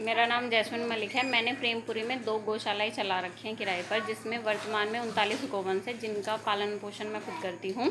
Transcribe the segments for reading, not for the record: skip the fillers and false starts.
मेरा नाम जैस्मिन मलिक है। मैंने प्रेमपुरी में 2 गौशालाएँ चला रखी हैं किराए पर, जिसमें वर्तमान में 39 गोवंश है, जिनका पालन पोषण मैं खुद करती हूँ।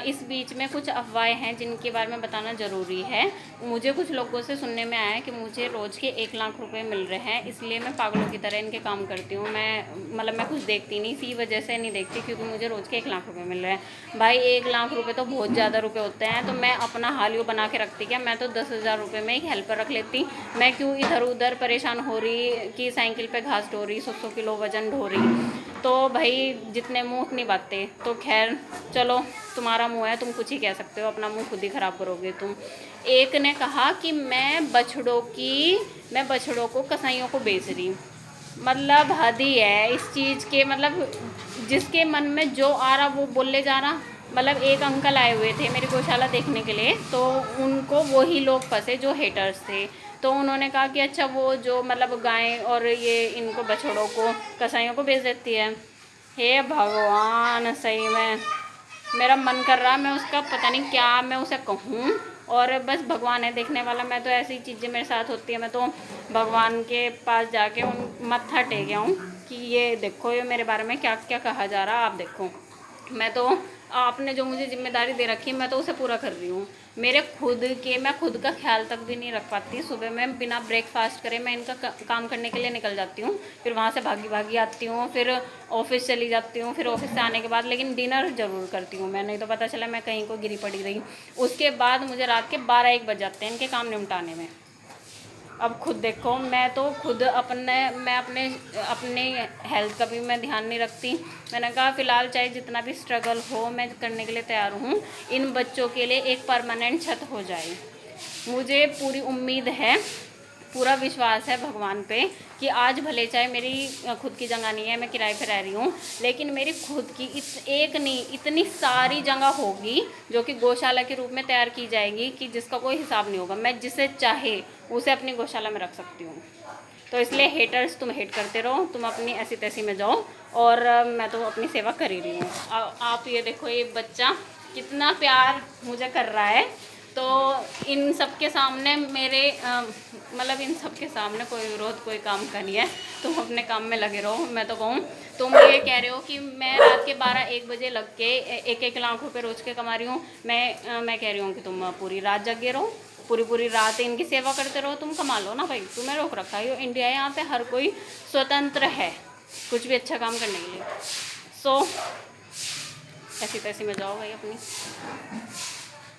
इस बीच में कुछ अफवाहें हैं जिनके बारे में बताना ज़रूरी है। मुझे कुछ लोगों से सुनने में आया है कि मुझे रोज़ के 1 लाख रुपए मिल रहे हैं, इसलिए मैं पागलों की तरह इनके काम करती हूँ। मैं कुछ देखती नहीं, इसी वजह से नहीं देखती, क्योंकि मुझे रोज़ के 1 लाख रुपये मिल रहे हैं। भाई 1 लाख रुपये तो बहुत ज़्यादा रुपये होते हैं, तो मैं अपना हाल यूँ बना के रखती क्या? मैं तो 10,000 रुपये में एक हेल्पर रख लेती। मैं क्यों इधर उधर परेशान हो रही कि साइकिल पे घास ढो रही, 100 किलो वजन ढो रही। तो भाई जितने मुँह उतनी बातें। तो खैर चलो, तुम्हारा मुँह है, तुम कुछ ही कह सकते हो, अपना मुँह खुद ही ख़राब करोगे तुम। एक ने कहा कि मैं बछड़ों को कसाईयों को बेच रही। मतलब हद ही है इस चीज़ के, मतलब जिसके मन में जो आ रहा वो बोले जा रहा। मतलब एक अंकल आए हुए थे मेरी गौशाला देखने के लिए, तो उनको वही लोग फंसे जो हेटर्स थे। तो उन्होंने कहा कि अच्छा वो जो मतलब गाय और ये इनको बछड़ों को कसाईयों को बेच देती है। हे भगवान, सही में मेरा मन कर रहा, मैं उसका पता नहीं क्या मैं उसे कहूँ। और बस भगवान है देखने वाला। मैं तो ऐसी चीज़ें मेरे साथ होती है, मैं तो भगवान के पास जाके उन मत्था टेक आऊँ कि ये देखो, ये मेरे बारे में क्या क्या कहा जा रहा, आप देखो। मैं तो, आपने जो मुझे जिम्मेदारी दे रखी है, मैं तो उसे पूरा कर रही हूँ। मैं खुद का ख्याल तक भी नहीं रख पाती। सुबह में बिना ब्रेकफास्ट करे मैं इनका काम करने के लिए निकल जाती हूँ, फिर वहाँ से भागी भागी आती हूँ, फिर ऑफिस चली जाती हूँ, फिर ऑफिस से आने के बाद लेकिन डिनर ज़रूर करती हूँ मैं, नहीं तो पता चला मैं कहीं को गिरी पड़ी रही। उसके बाद मुझे रात के 12-1 बज जाते हैं इनके काम निपटाने में। अब खुद देखो, मैं तो खुद अपने हेल्थ का भी मैं ध्यान नहीं रखती। मैंने कहा फ़िलहाल चाहे जितना भी स्ट्रगल हो, मैं करने के लिए तैयार हूँ। इन बच्चों के लिए एक परमानेंट छत हो जाए। मुझे पूरी उम्मीद है, पूरा विश्वास है भगवान पे कि आज भले चाहे मेरी खुद की जगह नहीं है, मैं किराए पे रह रही हूँ, लेकिन मेरी खुद की एक नहीं इतनी सारी जगह होगी जो कि गौशाला के रूप में तैयार की जाएगी कि जिसका कोई हिसाब नहीं होगा। मैं जिसे चाहे उसे अपनी गौशाला में रख सकती हूँ। तो इसलिए हेटर्स, तुम हेट करते रहो, तुम अपनी ऐसी तैसी में जाओ, और मैं तो अपनी सेवा कर ही रही हूँ। आप ये देखो, ये बच्चा कितना प्यार मुझे कर रहा है। तो इन सब के सामने इन सब के सामने कोई विरोध, कोई काम का नहीं है। तुम अपने काम में लगे रहो। मैं तो कहूँ, तुम ये कह रहे हो कि मैं रात के 12-1 बजे लग के 1-1 लाख रुपए रोज़ के कमा रही हूँ। मैं कह रही हूँ कि तुम पूरी रात जगे रहो, पूरी रात इनकी सेवा करते रहो, तुम कमा लो ना भाई। तुम्हें रोक रखा है इंडिया है, यहाँ पे हर कोई स्वतंत्र है कुछ भी अच्छा काम करने के लिए। सो ऐसी तैसी में जाओ भाई अपनी।